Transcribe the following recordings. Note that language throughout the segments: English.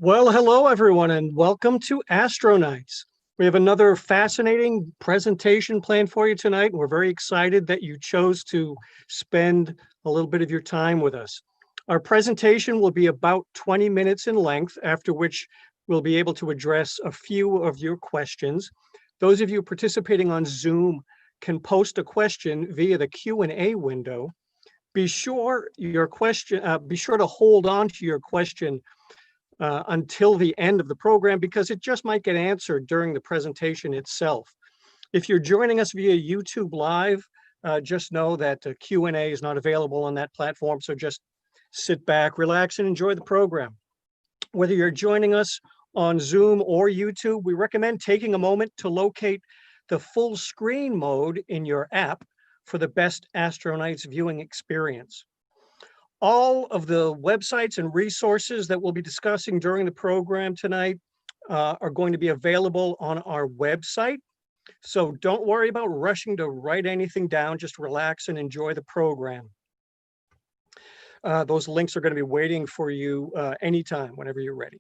Well, hello, everyone, and welcome to AstroNights. We have another fascinating presentation planned for you tonight, and we're very excited that you chose to spend a little bit of your time with us. Our presentation will be about 20 minutes in length, after which we'll be able to address a few of your questions. Those of you participating on Zoom can post a question via the Q&A window. Be sure to hold on to your question until the end of the program, because it just might get answered during the presentation itself. If you're joining us via YouTube Live, just know that Q&A is not available on that platform, so just sit back, relax, and enjoy the program. Whether you're joining us on Zoom or YouTube, we recommend taking a moment to locate the full screen mode in your app for the best AstroNights viewing experience. All of the websites and resources that we'll be discussing during the program tonight are going to be available on our website. So don't worry about rushing to write anything down, just relax and enjoy the program. Those links are going to be waiting for you anytime, whenever you're ready.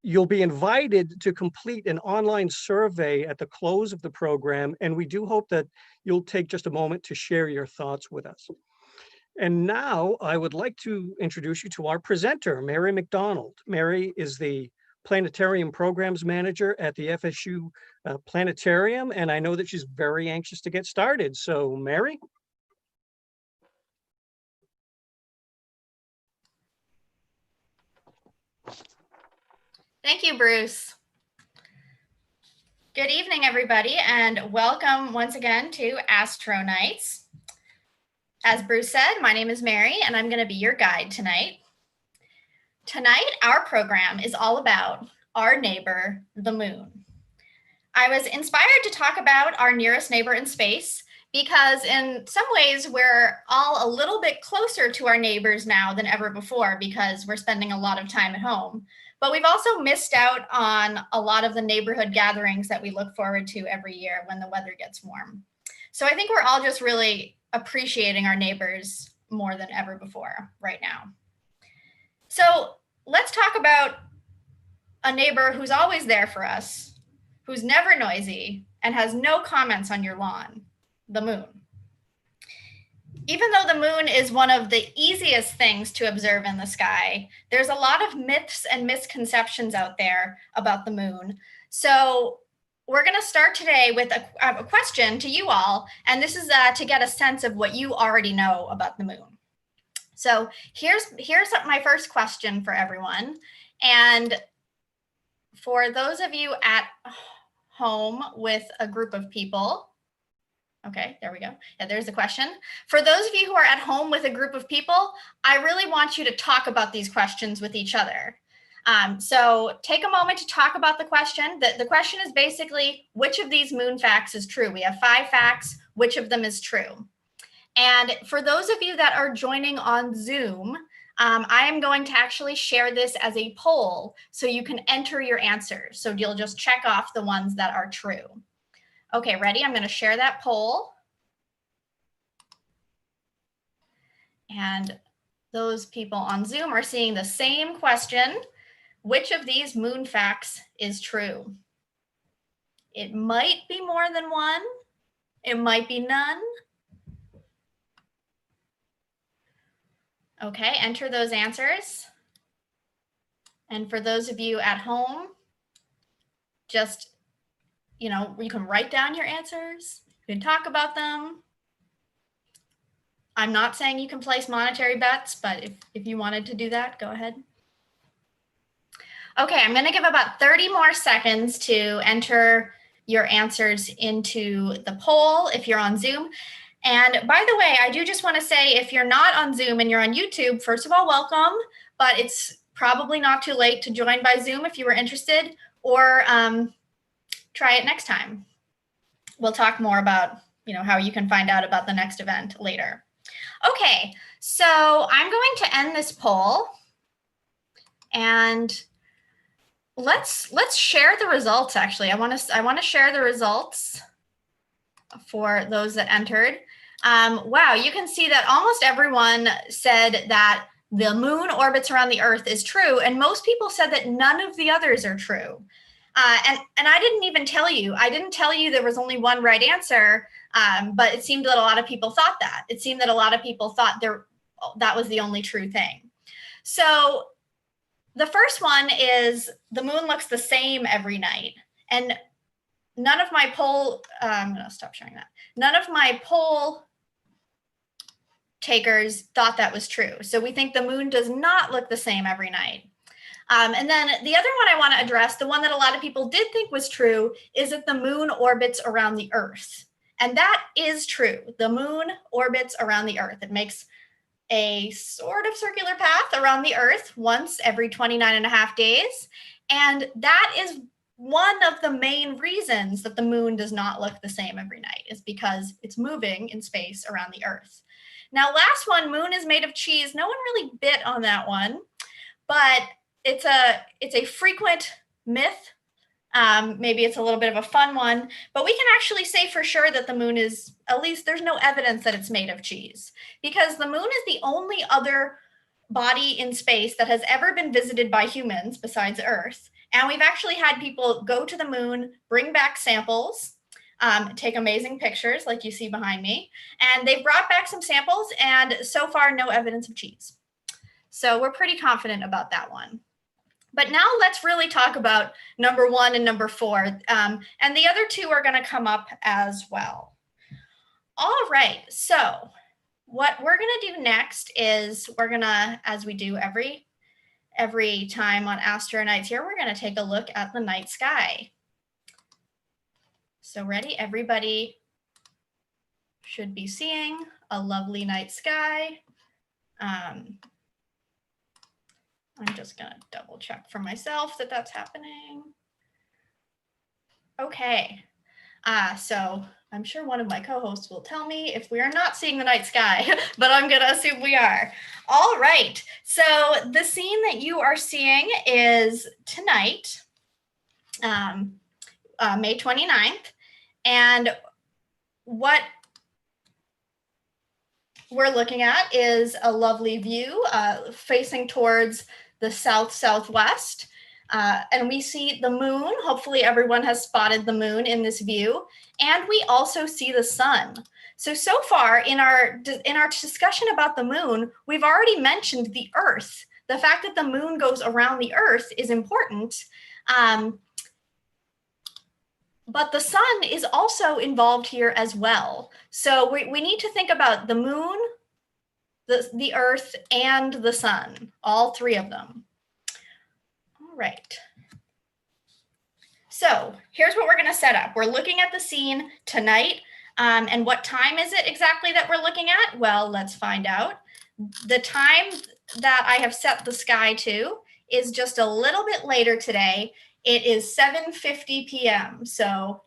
You'll be invited to complete an online survey at the close of the program, and we do hope that you'll take just a moment to share your thoughts with us. And now I would like to introduce you to our presenter, Mary McDonald. Mary is the Planetarium Programs Manager at the FSU Planetarium, and I know that she's very anxious to get started. So, Mary? Thank you, Bruce. Good evening, everybody, and welcome once again to AstroNights. As Bruce said, my name is Mary, and I'm going to be your guide tonight. Tonight, our program is all about our neighbor, the moon. I was inspired to talk about our nearest neighbor in space because in some ways, we're all a little bit closer to our neighbors now than ever before because we're spending a lot of time at home. But we've also missed out on a lot of the neighborhood gatherings that we look forward to every year when the weather gets warm. So I think we're all just really appreciating our neighbors more than ever before right now. So let's talk about a neighbor who's always there for us, who's never noisy, and has no comments on your lawn, the moon. Even though the moon is one of the easiest things to observe in the sky, there's a lot of myths and misconceptions out there about the moon. So we're going to start today with a question to you all, and this is to get a sense of what you already know about the moon. So here's my first question for everyone. And for those of you at home with a group of people, okay, there we go. Yeah, there's the question. For those of you who are at home with a group of people, I really want you to talk about these questions with each other. So take a moment to talk about the question. The question is basically, which of these moon facts is true? We have 5 facts. Which of them is true? And for those of you that are joining on Zoom, I am going to actually share this as a poll so you can enter your answers. So you'll just check off the ones that are true. Okay, ready? I'm going to share that poll. And those people on Zoom are seeing the same question. Which of these moon facts is true? It might be more than one. It might be none. Okay, enter those answers. And for those of you at home, just, you can write down your answers. You can talk about them. I'm not saying you can place monetary bets, but if you wanted to do that, go ahead. Okay, I'm going to give about 30 more seconds to enter your answers into the poll if you're on Zoom. And by the way, I do just want to say, if you're not on Zoom and you're on YouTube, first of all, welcome, but it's probably not too late to join by Zoom if you were interested, or try it next time. We'll talk more about, how you can find out about the next event later. Okay, so I'm going to end this poll, and let's share the results. Actually, I want to share the results for those that entered. Wow, you can see that almost everyone said that the moon orbits around the Earth is true, and most people said that none of the others are true. And I didn't even tell you. I didn't tell you there was only one right answer, but it seemed that a lot of people thought that. It seemed that a lot of people thought that was the only true thing. So the first one is the moon looks the same every night. And none of my poll, I'm going to stop sharing that. None of my poll takers thought that was true. So we think the moon does not look the same every night. And then the other one I want to address, the one that a lot of people did think was true, is that the moon orbits around the Earth. And that is true. The moon orbits around the Earth. It makes a sort of circular path around the Earth once every 29 and a half days. And that is one of the main reasons that the moon does not look the same every night, is because it's moving in space around the Earth. Now, last one, moon is made of cheese. No one really bit on that one, but it's a frequent myth. Maybe it's a little bit of a fun one, but we can actually say for sure that the moon is, at least there's no evidence that it's made of cheese, because the moon is the only other body in space that has ever been visited by humans besides Earth. And we've actually had people go to the moon, bring back samples, take amazing pictures like you see behind me. And they've brought back some samples, and so far, no evidence of cheese. So we're pretty confident about that one. But now let's really talk about number 1 and number 4. And the other 2 are going to come up as well. All right, so what we're going to do next is we're going to, as we do every time on AstroNights here, we're going to take a look at the night sky. So ready? Everybody should be seeing a lovely night sky. I'm just going to double check for myself that that's happening. Okay, so I'm sure one of my co-hosts will tell me if we are not seeing the night sky, but I'm going to assume we are. All right, so the scene that you are seeing is tonight, May 29th, and what we're looking at is a lovely view facing towards the southwest. And we see the moon. Hopefully everyone has spotted the moon in this view. And we also see the sun. So far in our discussion about the moon, we've already mentioned the Earth. The fact that the moon goes around the Earth is important. But the sun is also involved here as well. So we need to think about the moon, the Earth, and the sun, all 3 of them. All right. So here's what we're going to set up. We're looking at the scene tonight. And what time is it exactly that we're looking at? Well, let's find out. The time that I have set the sky to is just a little bit later today. It is 7:50 p.m. So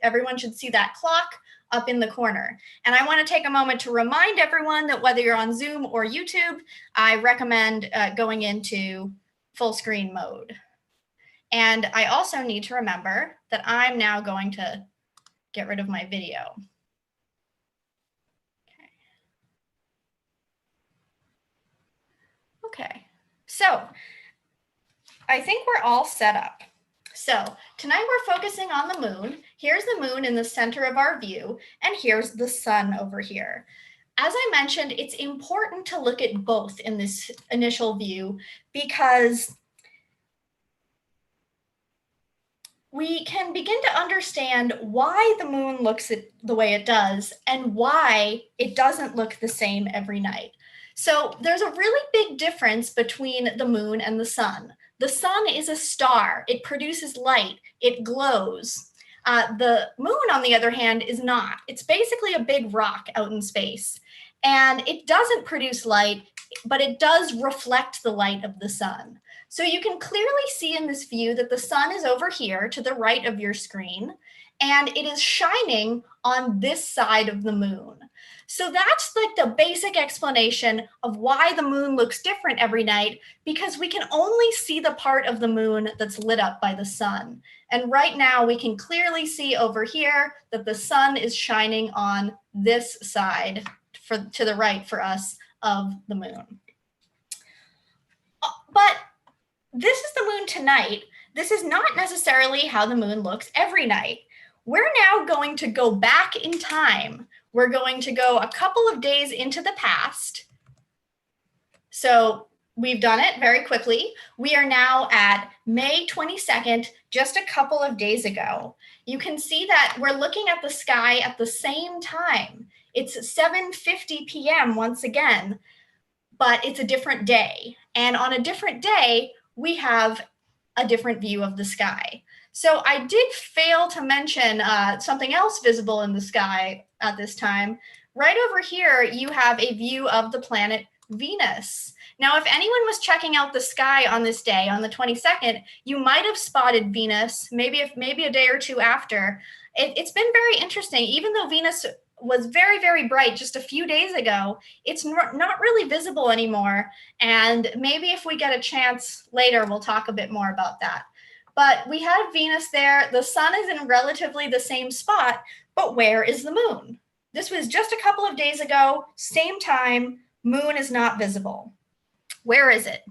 everyone should see that clock up in the corner. And I want to take a moment to remind everyone that whether you're on Zoom or YouTube, I recommend going into full screen mode. And I also need to remember that I'm now going to get rid of my video. Okay, so I think we're all set up. So tonight we're focusing on the moon. Here's the moon in the center of our view, and here's the sun over here. As I mentioned, it's important to look at both in this initial view because we can begin to understand why the moon looks the way it does and why it doesn't look the same every night. So there's a really big difference between the moon and the sun. The sun is a star. It produces light. It glows. The moon, on the other hand, is not. It's basically a big rock out in space. And it doesn't produce light, but it does reflect the light of the sun. So you can clearly see in this view that the sun is over here to the right of your screen, and it is shining on this side of the moon. So that's like the basic explanation of why the moon looks different every night, because we can only see the part of the moon that's lit up by the sun. And right now we can clearly see over here that the sun is shining on this side to the right for us of the moon. tonight, this is not necessarily how the moon looks every night. We're now going to go back in time. We're going to go a couple of days into the past. So we've done it very quickly. We are now at May 22nd, just a couple of days ago. You can see that we're looking at the sky at the same time. It's 7:50 p.m. once again, but it's a different day. And on a different day, we have a different view of the sky. So I did fail to mention something else visible in the sky at this time. Right over here, you have a view of the planet Venus. Now, if anyone was checking out the sky on this day, on the 22nd, you might have spotted Venus, maybe a day or two after. It's been very interesting. Even though Venus was very, very bright just a few days ago, it's not really visible anymore. And maybe if we get a chance later, we'll talk a bit more about that. But we have Venus there. The sun is in relatively the same spot, but where is the moon? This was just a couple of days ago, same time, moon is not visible. Where is it?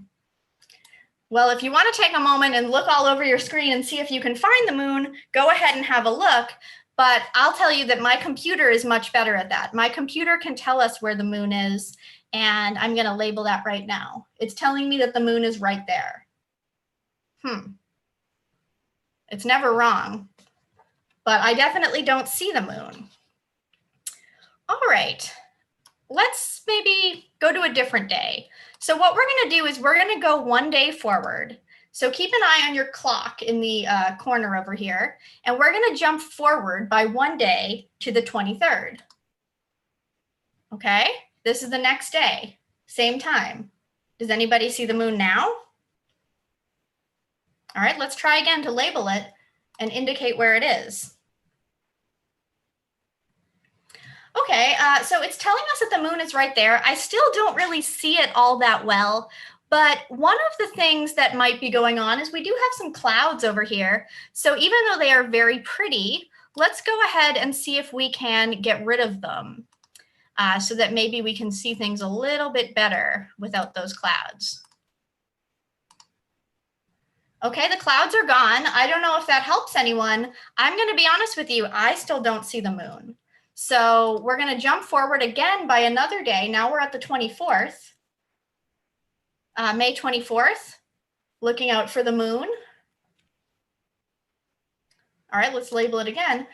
Well, if you want to take a moment and look all over your screen and see if you can find the moon, go ahead and have a look. But I'll tell you that my computer is much better at that. My computer can tell us where the moon is, and I'm going to label that right now. It's telling me that the moon is right there. It's never wrong, but I definitely don't see the moon. All right, let's maybe go to a different day. So what we're going to do is we're going to go one day forward. So keep an eye on your clock in the corner over here, and we're going to jump forward by one day to the 23rd. Okay, this is the next day, same time. Does anybody see the moon now? All right, let's try again to label it and indicate where it is. Okay, so it's telling us that the moon is right there. I still don't really see it all that well, but one of the things that might be going on is we do have some clouds over here. So even though they are very pretty, let's go ahead and see if we can get rid of them so that maybe we can see things a little bit better without those clouds. Okay, the clouds are gone. I don't know if that helps anyone. I'm going to be honest with you, I still don't see the moon. So we're going to jump forward again by another day. Now we're at the 24th, May 24th, looking out for the moon. All right, let's label it again.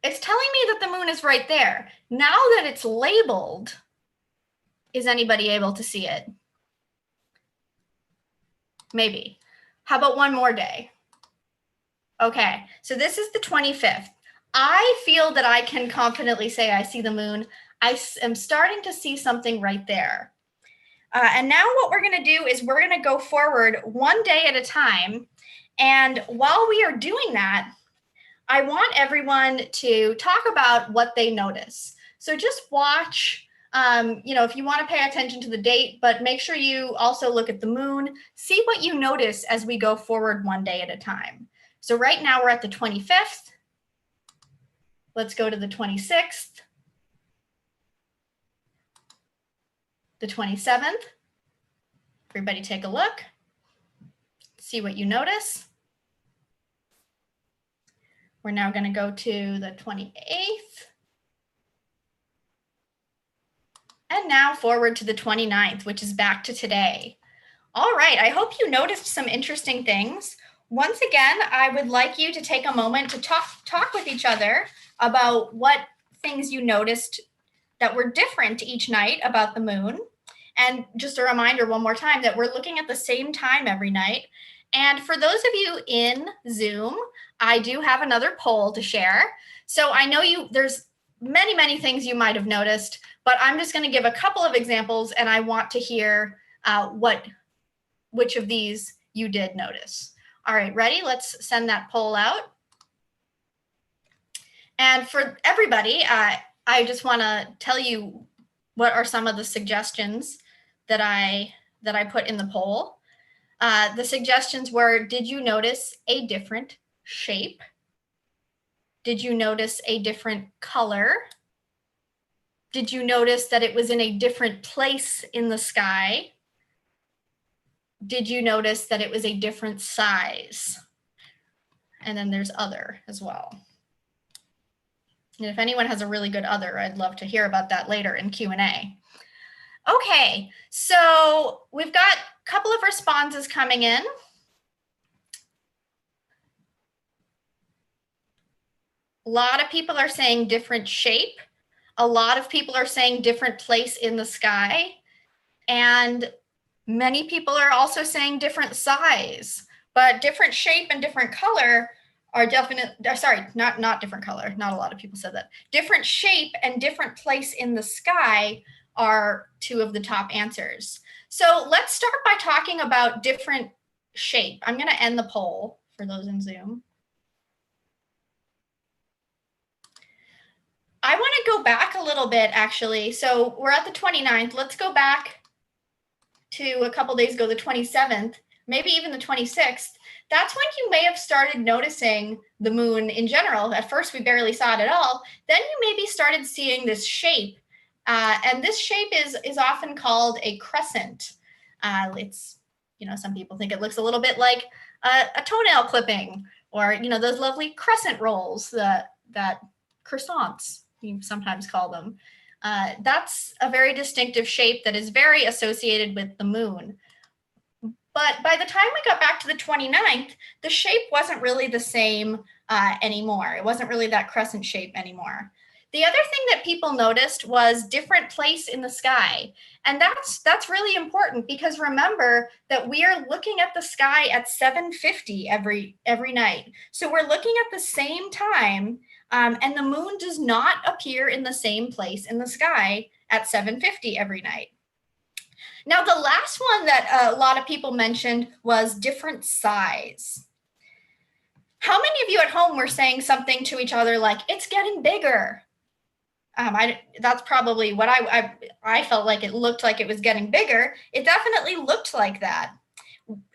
It's telling me that the moon is right there. Now that it's labeled, is anybody able to see it? Maybe. How about one more day? Okay, so this is the 25th. I feel that I can confidently say I see the moon. I am starting to see something right there. And now what we're going to do is we're going to go forward one day at a time. And while we are doing that, I want everyone to talk about what they notice. So just watch, if you want to pay attention to the date, but make sure you also look at the moon, see what you notice as we go forward one day at a time. So right now we're at the 25th. Let's go to the 26th, the 27th. Everybody take a look, see what you notice. We're now going to go to the 28th. And now forward to the 29th, which is back to today. All right, I hope you noticed some interesting things. Once again, I would like you to take a moment to talk with each other about what things you noticed that were different each night about the moon. And just a reminder one more time that we're looking at the same time every night. And for those of you in Zoom, I do have another poll to share. So I know there's many, many things you might have noticed, but I'm just going to give a couple of examples, and I want to hear which of these you did notice. All right, ready? Let's send that poll out. And for everybody, I just want to tell you what are some of the suggestions that I put in the poll. The suggestions were, did you notice a different shape? Did you notice a different color? Did you notice that it was in a different place in the sky? did you notice that it was a different size? And then there's other as well. And if anyone has a really good other, I'd love to hear about that later in Q&A. Okay, so we've got a couple of responses coming in. A lot of people are saying different shape. A lot of people are saying different place in the sky. And many people are also saying different size, but different shape and different color are definite. Sorry, not different color. Not a lot of people said that. Different shape and different place in the sky are two of the top answers. So let's start by talking about different shape. I'm going to end the poll for those in Zoom. I want to go back a little bit, actually. So we're at the 29th. Let's go back to a couple days ago, the 27th, maybe even the 26th. That's when you may have started noticing the moon in general. At first, we barely saw it at all. Then you maybe started seeing this shape. And this shape is often called a crescent. It's, some people think it looks a little bit like a toenail clipping, or, those lovely crescent rolls that croissants, you sometimes call them. That's a very distinctive shape that is very associated with the moon. But by the time we got back to the 29th, the shape wasn't really the same anymore. It wasn't really that crescent shape anymore. The other thing that people noticed was different place in the sky. And that's really important, because remember that we are looking at the sky at 7:50 every night. So we're looking at the same time, and the moon does not appear in the same place in the sky at 7:50 every night. Now, the last one that a lot of people mentioned was different size. How many of you at home were saying something to each other like, it's getting bigger? That's probably what I felt like. It looked like it was getting bigger. It definitely looked like that.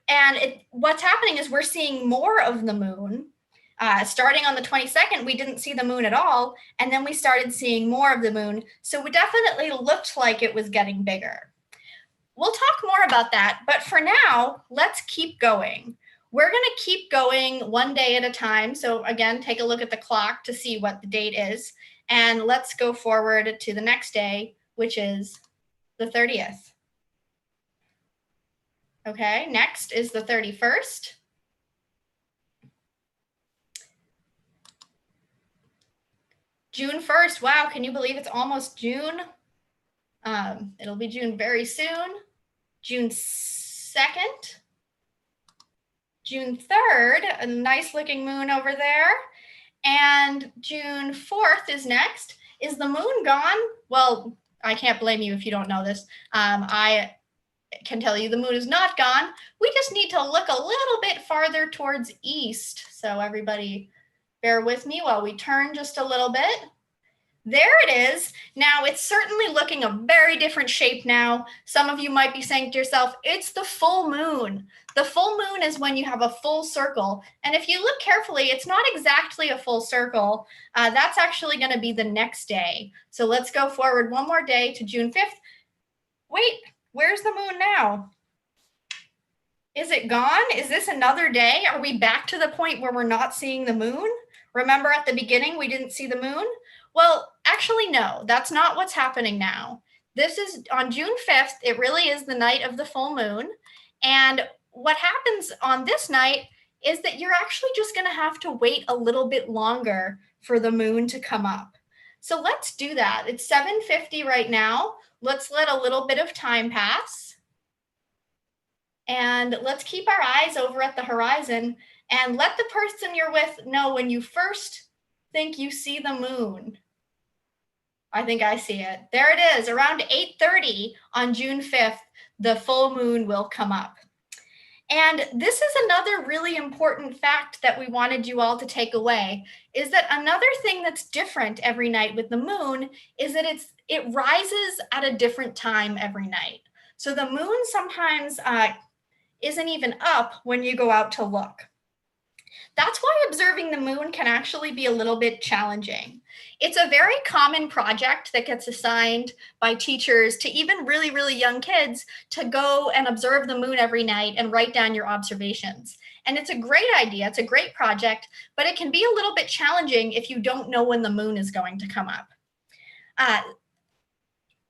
And what's happening is we're seeing more of the moon. Starting on the 22nd, we didn't see the moon at all. And then we started seeing more of the moon. So it definitely looked like it was getting bigger. We'll talk more about that. But for now, let's keep going. We're going to keep going one day at a time. So again, take a look at the clock to see what the date is. And let's go forward to the next day, which is the 30th. Okay, next is the 31st. June 1st. Wow, can you believe it's almost June? It'll be June very soon. June 2nd. June 3rd, a nice looking moon over there. And June 4th is next. Is the moon gone? Well, I can't blame you if you don't know this. I can tell you the moon is not gone. We just need to look a little bit farther towards east. So everybody bear with me while we turn just a little bit. There it is. Now, it's certainly looking a very different shape now. Some of you might be saying to yourself, it's the full moon. The full moon is when you have a full circle. And if you look carefully, it's not exactly a full circle. That's actually going to be the next day. So let's go forward one more day to June 5th. Wait, where's the moon now? Is it gone? Is this another day? Are we back to the point where we're not seeing the moon? Remember at the beginning, we didn't see the moon? Well, actually, no, that's not what's happening now. This is on June 5th. It really is the night of the full moon. And what happens on this night is that you're actually just going to have to wait a little bit longer for the moon to come up. So let's do that. It's 7:50 right now. Let's let a little bit of time pass. And let's keep our eyes over at the horizon and let the person you're with know when you first think you see the moon. I think I see it. There it is. Around 8:30 on June 5th, the full moon will come up. And this is another really important fact that we wanted you all to take away, is that another thing that's different every night with the moon is that it rises at a different time every night. So the moon sometimes isn't even up when you go out to look. That's why observing the moon can actually be a little bit challenging. It's a very common project that gets assigned by teachers to even really, really young kids to go and observe the moon every night and write down your observations. And it's a great idea. It's a great project, but it can be a little bit challenging if you don't know when the moon is going to come up.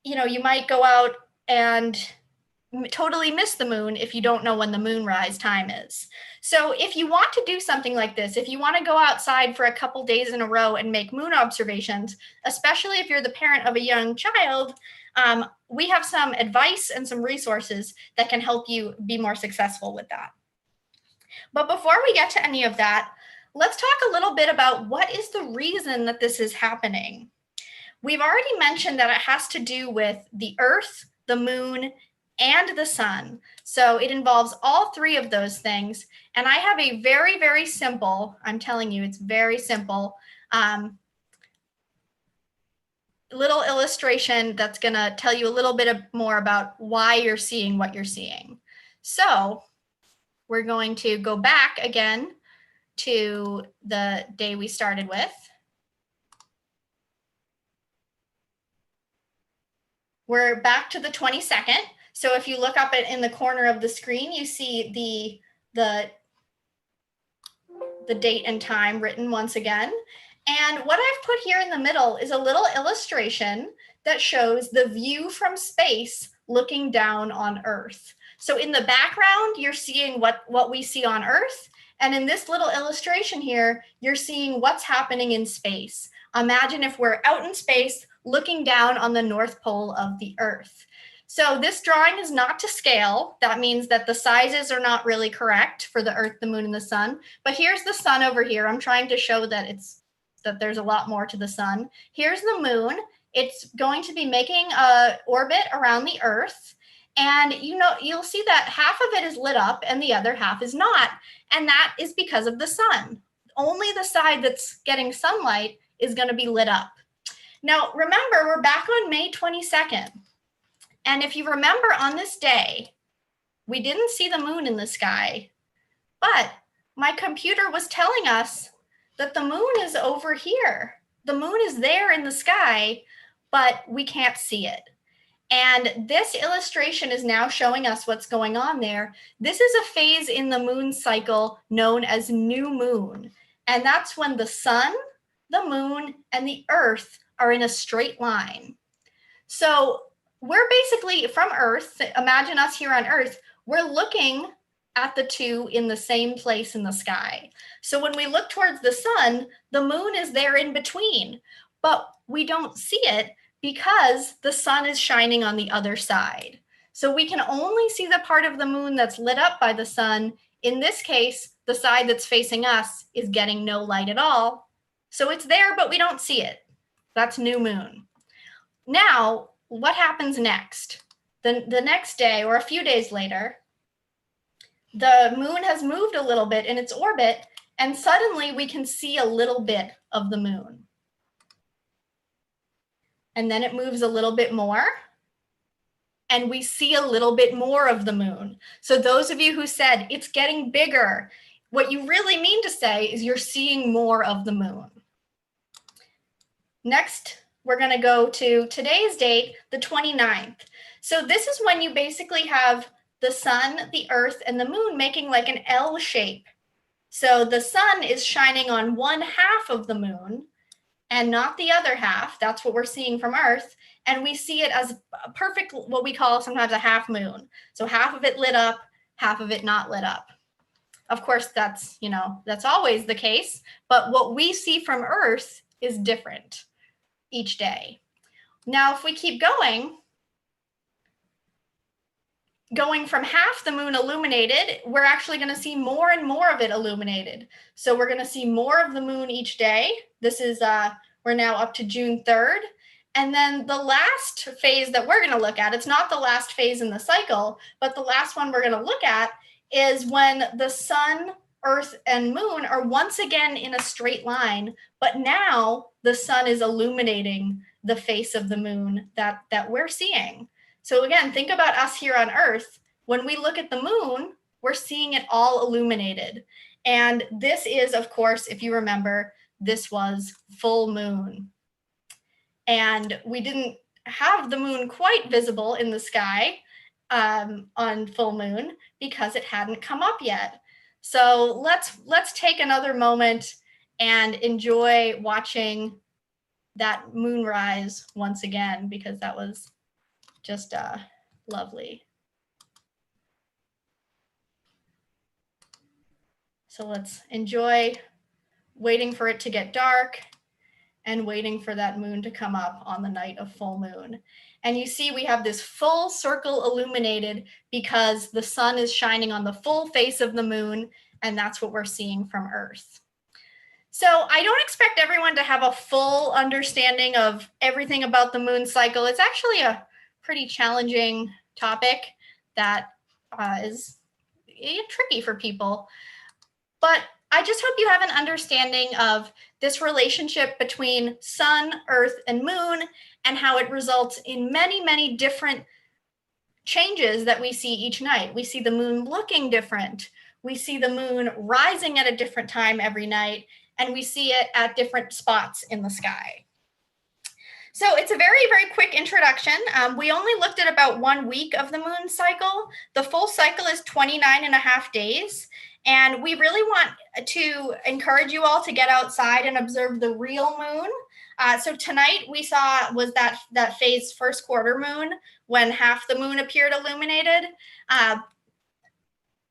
You might go out and totally miss the moon if you don't know when the moonrise time is. So if you want to do something like this, if you want to go outside for a couple days in a row and make moon observations, especially if you're the parent of a young child, we have some advice and some resources that can help you be more successful with that. But before we get to any of that, let's talk a little bit about what is the reason that this is happening. We've already mentioned that it has to do with the Earth, the moon, and the sun. So it involves all three of those things. And I have a very, very simple, I'm telling you, it's very simple, little illustration that's going to tell you a little bit more about why you're seeing what you're seeing. So we're going to go back again to the day we started with. We're back to the 22nd. So if you look up in the corner of the screen, you see the date and time written once again. And what I've put here in the middle is a little illustration that shows the view from space looking down on Earth. So in the background, you're seeing what we see on Earth. And in this little illustration here, you're seeing what's happening in space. Imagine if we're out in space looking down on the North Pole of the Earth. So this drawing is not to scale. That means that the sizes are not really correct for the Earth, the moon, and the sun. But here's the sun over here. I'm trying to show that there's a lot more to the sun. Here's the moon. It's going to be making an orbit around the Earth. And you'll see that half of it is lit up and the other half is not. And that is because of the sun. Only the side that's getting sunlight is going to be lit up. Now, remember, we're back on May 22nd. And if you remember, on this day, we didn't see the moon in the sky, but my computer was telling us that the moon is over here. The moon is there in the sky, but we can't see it. And this illustration is now showing us what's going on there. This is a phase in the moon cycle known as new moon. And that's when the sun, the moon, and the Earth are in a straight line. So we're basically from Earth, imagine us here on Earth, we're looking at the two in the same place in the sky. So when we look towards the sun, the moon is there in between, but we don't see it because the sun is shining on the other side. So we can only see the part of the moon that's lit up by the sun. In this case, the side that's facing us is getting no light at all. So it's there, but we don't see it. That's new moon. Now, what happens next? The next day or a few days later, the moon has moved a little bit in its orbit, and suddenly we can see a little bit of the moon. And then it moves a little bit more, and we see a little bit more of the moon. So those of you who said it's getting bigger, what you really mean to say is you're seeing more of the moon. Next, we're going to go to today's date, the 29th. So this is when you basically have the sun, the Earth, and the moon making like an L shape. So the sun is shining on one half of the moon and not the other half. That's what we're seeing from Earth. And we see it as a perfect, what we call sometimes a half moon. So half of it lit up, half of it not lit up. Of course, that's always the case. But what we see from Earth is different each day. Now, if we keep going from half the moon illuminated, we're actually going to see more and more of it illuminated. So we're going to see more of the moon each day. This is, we're now up to June 3rd. And then the last phase that we're going to look at, it's not the last phase in the cycle, but the last one we're going to look at is when the sun, Earth, and moon are once again in a straight line, but now the sun is illuminating the face of the moon that we're seeing. So again, think about us here on Earth. When we look at the moon, we're seeing it all illuminated. And this is, of course, if you remember, this was full moon. and we didn't have the moon quite visible in the sky on full moon because it hadn't come up yet. So let's take another moment and enjoy watching that moonrise once again, because that was just lovely. So let's enjoy waiting for it to get dark and waiting for that moon to come up on the night of full moon. And you see we have this full circle illuminated because the sun is shining on the full face of the moon, and that's what we're seeing from Earth. So I don't expect everyone to have a full understanding of everything about the moon cycle. It's actually a pretty challenging topic that is tricky for people. But I just hope you have an understanding of this relationship between sun, earth, and moon, and how it results in many, many different changes that we see each night. We see the moon looking different. We see the moon rising at a different time every night, and we see it at different spots in the sky. So it's a very, very quick introduction. We only looked at about 1 week of the moon cycle. The full cycle is 29.5 days. And we really want to encourage you all to get outside and observe the real moon. So tonight we saw was that phase first quarter moon when half the moon appeared illuminated.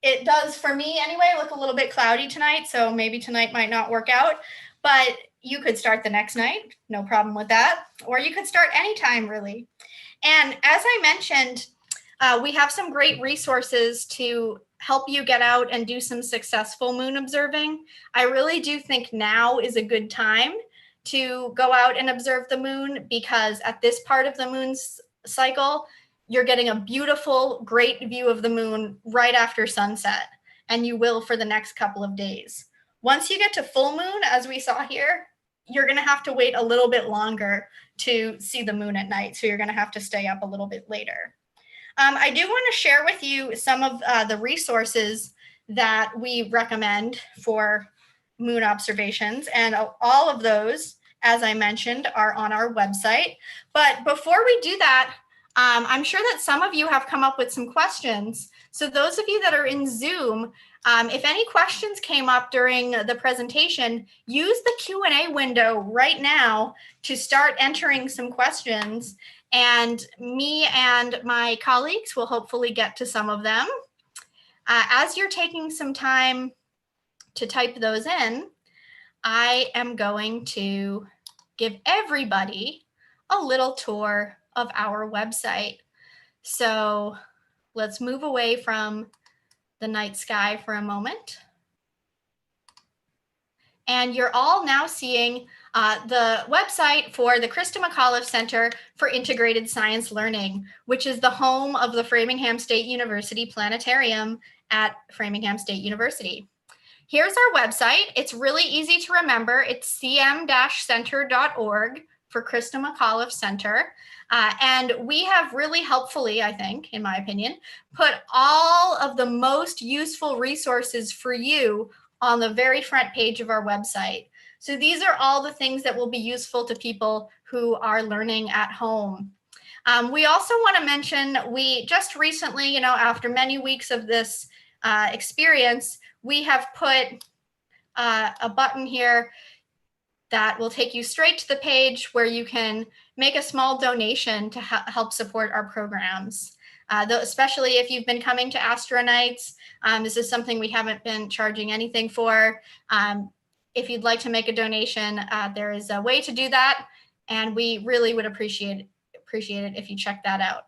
It does, for me anyway, look a little bit cloudy tonight, so maybe tonight might not work out, but you could start the next night, no problem with that, or you could start anytime really. And as I mentioned, we have some great resources to help you get out and do some successful moon observing. I really do think now is a good time to go out and observe the moon, because at this part of the moon's cycle, you're getting a beautiful, great view of the moon right after sunset, and you will for the next couple of days. Once you get to full moon, as we saw here, you're going to have to wait a little bit longer to see the moon at night, so you're going to have to stay up a little bit later. I do want to share with you some of the resources that we recommend for moon observations, and all of those, as I mentioned, are on our website. But before we do that, I'm sure that some of you have come up with some questions. So those of you that are in Zoom, if any questions came up during the presentation, use the Q&A window right now to start entering some questions. And me and my colleagues will hopefully get to some of them. As you're taking some time to type those in, I am going to give everybody a little tour of our website. So let's move away from the night sky for a moment. And you're all now seeing the website for the Krista McAuliffe Center for Integrated Science Learning, which is the home of the Framingham State University Planetarium at Framingham State University. Here's our website. It's really easy to remember. It's cm-center.org for Krista McAuliffe Center. And we have really helpfully, I think, in my opinion, put all of the most useful resources for you on the very front page of our website. So these are all the things that will be useful to people who are learning at home. We also want to mention, we just recently, after many weeks of this experience, we have put a button here that will take you straight to the page where you can make a small donation to help support our programs. Especially if you've been coming to AstroNights, this is something we haven't been charging anything for. If you'd like to make a donation, there is a way to do that, and we really would appreciate it if you check that out.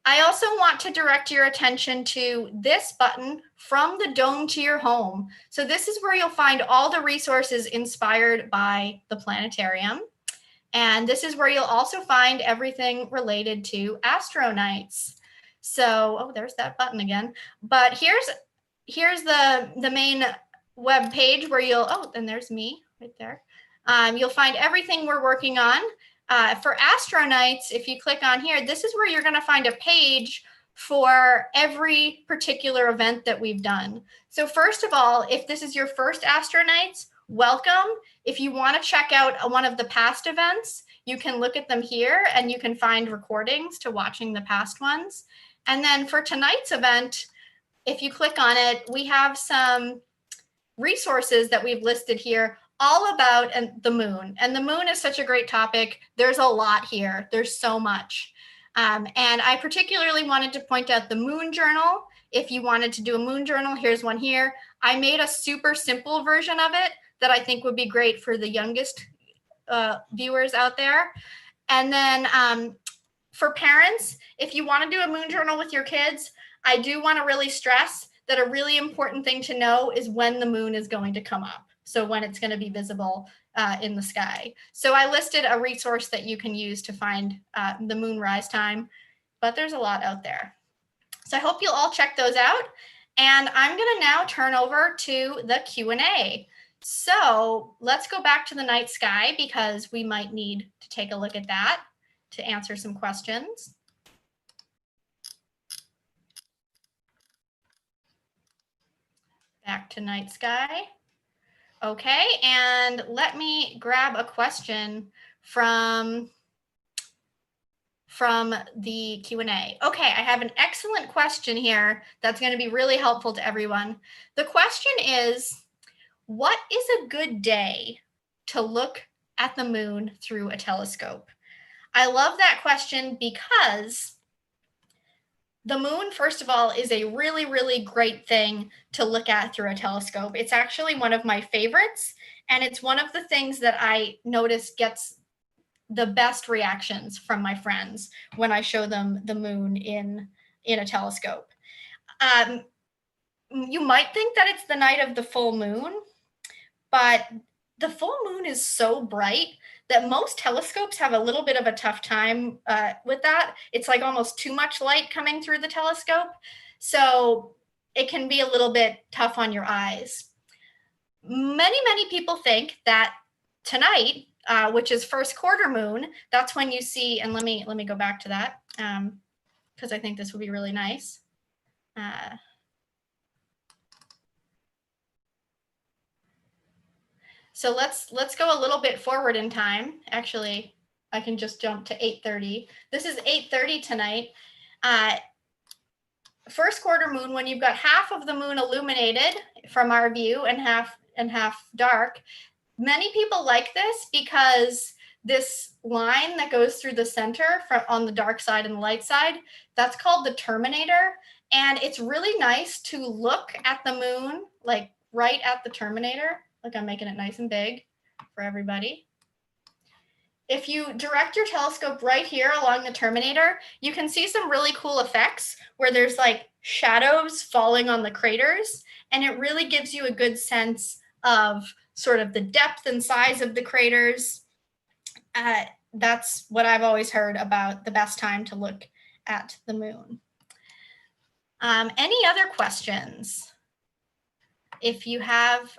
I also want to direct your attention to this button, From the Dome to Your Home. So this is where you'll find all the resources inspired by the planetarium. And this is where you'll also find everything related to AstroNights. So, there's that button again. But here's the main web page where and there's me right there. You'll find everything we're working on. For AstroNights, if you click on here, this is where you're going to find a page for every particular event that we've done. So first of all, if this is your first AstroNights, welcome. If you want to check out one of the past events, You can look at them here and you can find recordings to watching the past ones. And then for tonight's event, if you click on it, we have some resources that we've listed here all about the moon. And the moon is such a great topic. There's a lot here. There's so much. And I particularly wanted to point out the moon journal. If you wanted to do a moon journal, here's one here. I made a super simple version of it that I think would be great for the youngest viewers out there. And then for parents, if you want to do a moon journal with your kids, I do want to really stress that a really important thing to know is when the moon is going to come up. So when it's going to be visible in the sky. So I listed a resource that you can use to find the moonrise time, but there's a lot out there. So I hope you'll all check those out. And I'm going to now turn over to the Q&A. So let's go back to the night sky because we might need to take a look at that to answer some questions. Back to night sky. Okay, and let me grab a question from the Q&A. Okay, I have an excellent question here that's going to be really helpful to everyone. The question is, what is a good day to look at the moon through a telescope? I love that question because the moon, first of all, is a really, really great thing to look at through a telescope. It's actually one of my favorites, and it's one of the things that I notice gets the best reactions from my friends when I show them the moon in a telescope. You might think that it's the night of the full moon, but the full moon is so bright that most telescopes have a little bit of a tough time with that. It's like almost too much light coming through the telescope. So it can be a little bit tough on your eyes. Many people think that tonight, which is first quarter moon, that's when you see, and let me go back to that because I think this would be really nice. So let's go a little bit forward in time. Actually, I can just jump to 8:30. This is 8:30 tonight. First quarter moon, when you've got half of the moon illuminated from our view and half dark. Many people like this because this line that goes through the center on the dark side and the light side, that's called the terminator. And it's really nice to look at the moon, like right at the terminator. Like I'm making it nice and big for everybody. If you direct your telescope right here along the terminator, you can see some really cool effects where there's like shadows falling on the craters. And it really gives you a good sense of sort of the depth and size of the craters. That's what I've always heard about the best time to look at the moon. Any other questions? If you have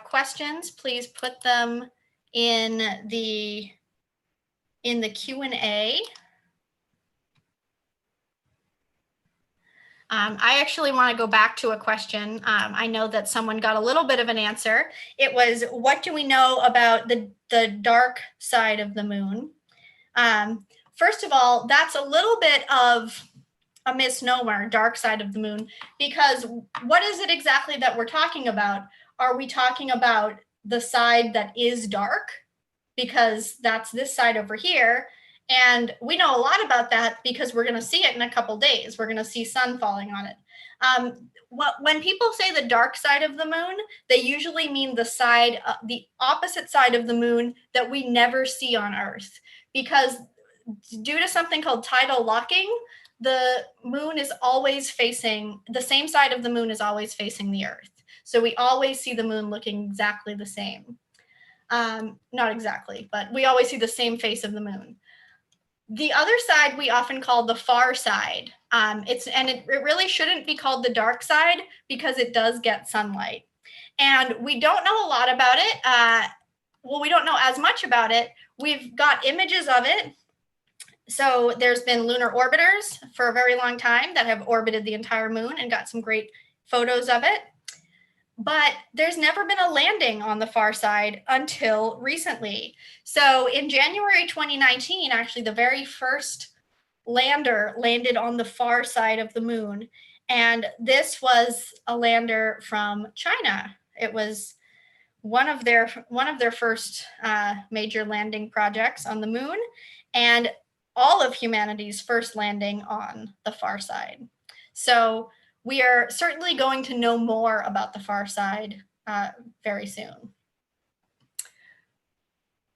questions, please put them in the Q&A. I actually want to go back to a question. I know that someone got a little bit of an answer. It was, what do we know about the dark side of the moon? First of all, that's a little bit of a misnomer, dark side of the moon, because what is it exactly that we're talking about? Are we talking about the side that is dark? Because that's this side over here. And we know a lot about that because we're going to see it in a couple days. We're going to see sun falling on it. When people say the dark side of the moon, they usually mean the opposite side of the moon that we never see on Earth. Because due to something called tidal locking, the moon is always facing, the same side of the moon is always facing the Earth. So we always see the moon looking exactly the same. Not exactly, but we always see the same face of the moon. The other side we often call the far side. It really shouldn't be called the dark side because it does get sunlight. And we don't know a lot about it. We don't know as much about it. We've got images of it. So there's been lunar orbiters for a very long time that have orbited the entire moon and got some great photos of it. but there's never been a landing on the far side until recently. So in January 2019, actually, the very first lander landed on the far side of the moon. And this was a lander from China. It was one of their first major landing projects on the moon, and all of humanity's first landing on the far side. So we are certainly going to know more about the far side very soon.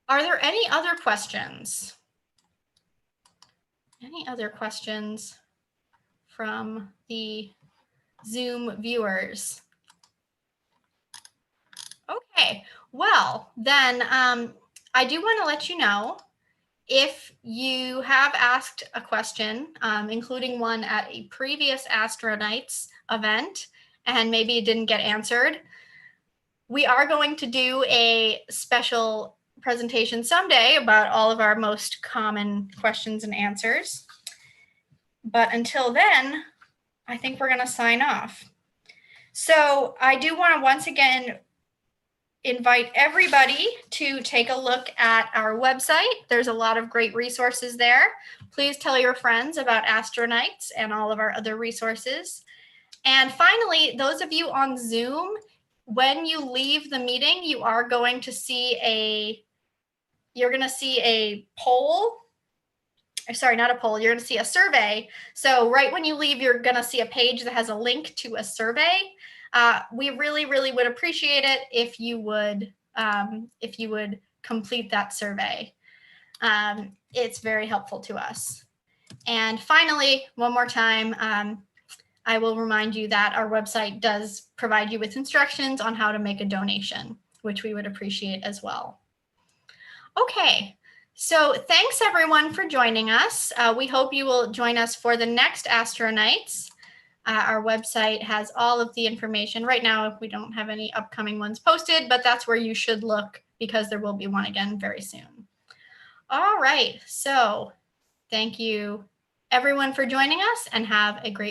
Are there any other questions? Any other questions from the Zoom viewers? Okay, well, then I do want to let you know, if you have asked a question, including one at a previous AstroNights event, and maybe it didn't get answered, we are going to do a special presentation someday about all of our most common questions and answers. But until then, I think we're going to sign off. So I do want to once again invite everybody to take a look at our website. There's a lot of great resources there. Please tell your friends about AstroNights and all of our other resources. And finally, those of you on Zoom, when you leave the meeting, you are going to see a poll. Sorry, not a poll. You're going to see a survey. So right when you leave, you're going to see a page that has a link to a survey. We really, really would appreciate it if you would complete that survey. It's very helpful to us. And finally, one more time, I will remind you that our website does provide you with instructions on how to make a donation, which we would appreciate as well. Okay, so thanks everyone for joining us. We hope you will join us for the next AstroNights. Our website has all of the information. Right now, we don't have any upcoming ones posted, but that's where you should look, because there will be one again very soon. All right, so thank you everyone for joining us, and have a great